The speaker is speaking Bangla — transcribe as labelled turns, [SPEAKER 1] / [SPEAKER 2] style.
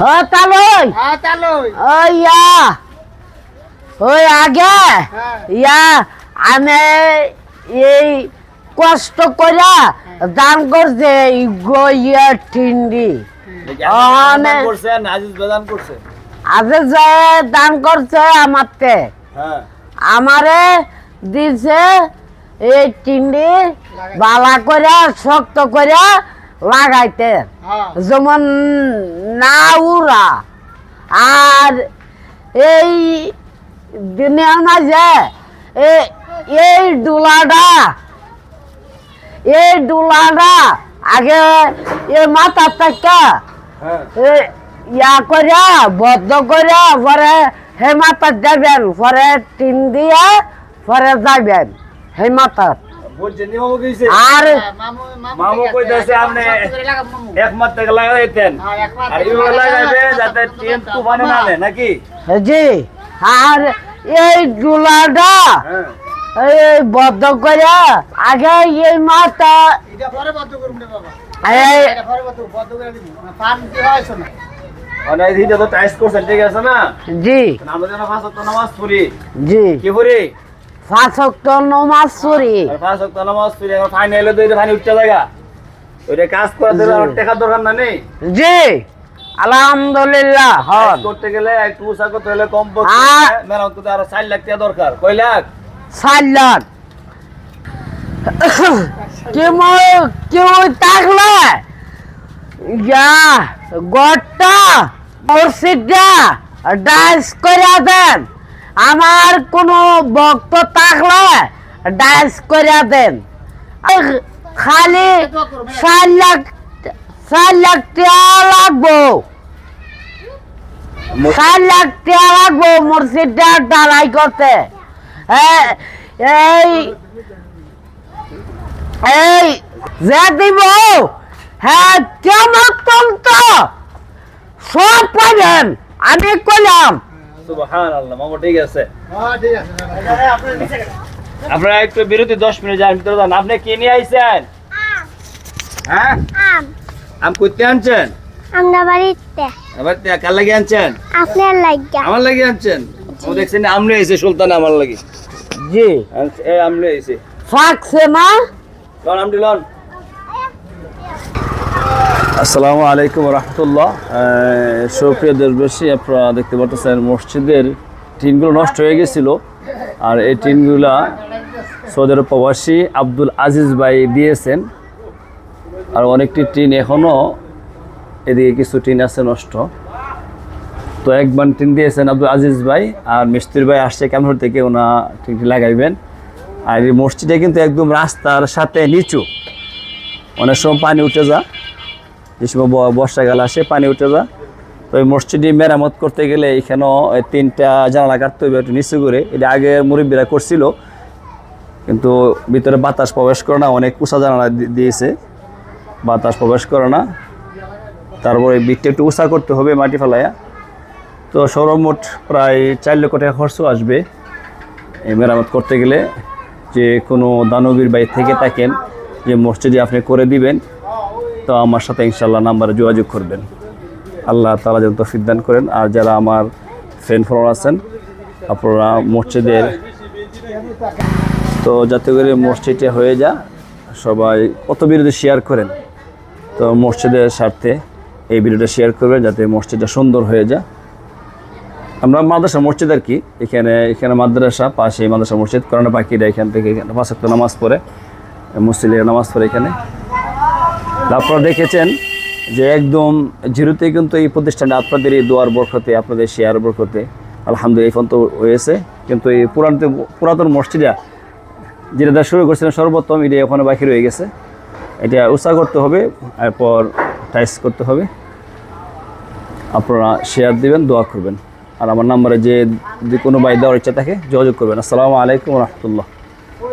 [SPEAKER 1] হ্যাঁ তালই ওই ওই আগে আমি এই কষ্ট করে দান করছে গইয়া ঠিন্ডি আজিজ দান করছে আমারতে আমারে দিছে এই টিন্ডি বালা করে শক্ত করে লাগাইতে যেমন না উড়া আর এই দিনের মাঝে এই ডুলাটা আগে এই মাথা থেকে ইয়া করে বদ্ধ করে পরে হে মাথা যাবেন পরে টিন দিয়ে পরে যাবেন হে মাথা আর
[SPEAKER 2] মামু কইতাছে আপনি এক মাস থেকে লাগাইতেন আর ইও লাগাইবে যাতে টিন তুফানে না নেয় নাকি
[SPEAKER 1] জি আর এই ডুলাটা এই বদ্ধ করে আগে এই মাথা
[SPEAKER 3] এটা পরে বদ্ধ করুম রে বাবা
[SPEAKER 1] এই
[SPEAKER 3] এটা পরে বদ্ধ করে দিব না পান কি হয়ছ না
[SPEAKER 2] অনেক দিন তো টাইস করছেন ঠিক আছে না
[SPEAKER 1] জি
[SPEAKER 2] আমরা যেন পাঁচ ওয়াক্ত নামাজ পড়ি
[SPEAKER 1] জি
[SPEAKER 2] কি পড়ি
[SPEAKER 1] 5 ওয়াক্ত নামাজ পড়ি
[SPEAKER 2] আর 5 ওয়াক্ত নামাজ পড়ি এখন ফাইনালে দুইটা পানি উঠতে লাগা ওইটা কাজ করে দিলে আর টাকা দরকার না নেই
[SPEAKER 1] জি আলহামদুলিল্লাহ হন
[SPEAKER 2] করতে গেলে একটু উসা করতে হলে কম পড়ছে মেরামত করতে আরো 4 লাখ টাকা দরকার কয় লাখ
[SPEAKER 1] 4 লাখ কেউ থাকলে গড়টা মসজিদটা ডাইস করে দেন আমার কোনো ভক্ত থাকলে ডাইস করে দেন খালি 4 লাখ টাকা লাগবো 4 লাখ টাকা লাগবো মসজিদটা ঢালাই করতে এই যে দিব হ্যাঁ কেমন তো সব পাবেন আমি কইলাম
[SPEAKER 2] সুবহানাল্লাহ মামা ঠিক আছে
[SPEAKER 3] হ্যাঁ ঠিক আছে
[SPEAKER 2] আপনারা একটু বিরতি 10 মিনিট যান ভিতরে যান আপনি কি নিয়ে আইছেন হ্যাঁ আম কইতে আনছেন
[SPEAKER 4] আমরা বাড়িতে
[SPEAKER 2] আবার কার লাগি আনছেন
[SPEAKER 4] আপনার লাগা
[SPEAKER 2] আমার লাগি আনছেন ও দেখছেন আমলে আইছে সুলতান আমার লাগি
[SPEAKER 1] জি
[SPEAKER 2] এই আমলে আইছে
[SPEAKER 1] ফাকছে না
[SPEAKER 2] লন আমদি লন আসসালামু আলাইকুম রাহমাতুল্লাহ সুপ্রিয় দেশবাসী আপনারা দেখতে পাচ্ছেন মসজিদের টিনগুলো নষ্ট হয়ে গেছিল আর এই টিনগুলা সৌদি আরব প্রবাসী আব্দুল আজিজ ভাই দিয়েছেন আর অনেকটি টিন এখনো এদিকে কিছু টিন আছে নষ্ট তো একবার টিন দিয়েছেন আব্দুল আজিজ ভাই আর মিস্ত্রি ভাই আসছে ক্যামেরা থেকে ওনা টিনটি লাগাইবেন আর এই মসজিদে কিন্তু একদম রাস্তার সাথে নিচু অনেক সময় পানি উঠে যা যে সময় বর্ষাকাল আসে পানি উঠে যা তো এই মসজিদে মেরামত করতে গেলে এখানেও 3টা জানালা কাটতে হবে একটু নিচু করে এটা আগে মুরব্বীরা করছিল কিন্তু ভিতরে বাতাস প্রবেশ করে না অনেক উঁচা জানালা দিয়েছে বাতাস প্রবেশ করে না তারপরে বিটটা একটু উঁচা করতে হবে মাটি ফেলাইয়া তো সর্বমোট প্রায় 4 লক্ষ টাকা খরচ আসবে এই মেরামত করতে গেলে যে কোনো দানবীর ভাই থেকে থাকেন যে মসজিদে আপনি করে দিবেন তো আমার সাথে ইনশাআল্লাহ নাম্বারে যোগাযোগ করবেন আল্লাহ তাআলা যেন তৌফিক দান করেন আর যারা আমার ফ্রেন্ড ফলোয়ার আছেন আপনারা মসজিদের তো যাতে করে মসজিদটা হয়ে যা সবাই কত ভিডিওতে শেয়ার করেন তো মসজিদের স্বার্থে এই ভিডিওটা শেয়ার করবেন যাতে মসজিদটা সুন্দর হয়ে যায় আমরা মাদ্রাসা মসজিদ আর কি এখানে মাদ্রাসা পাশে মাদ্রাসা মসজিদ কোরআন পাখিরা এখান থেকে 5 ওয়াক্ত নামাজ পড়ে মুসলিমের নামাজ পড়ে এখানে আপনারা দেখেছেন যে একদম জিরোতে কিন্তু এই প্রতিষ্ঠানটা আপনাদের এই দোয়ার বরকতে আপনাদের শেয়ার বরকতে আলহামদুলিল্লাহ এই পর্যন্ত হয়েছে কিন্তু এই পুরাতন মসজিদটা যেটা শুরু করছিলেন সর্বপ্রথম এটা ওখানে বাকি রয়ে গেছে এটা উঁচা করতে হবে এরপর টাইস করতে হবে আপনারা শেয়ার দিবেন দোয়া করবেন আর আমার নাম্বারে যে কোনো ভাই দেওয়ার ইচ্ছা থাকে যোগাযোগ করবেন আসসালামু আলাইকুম রহমতুল্লাহ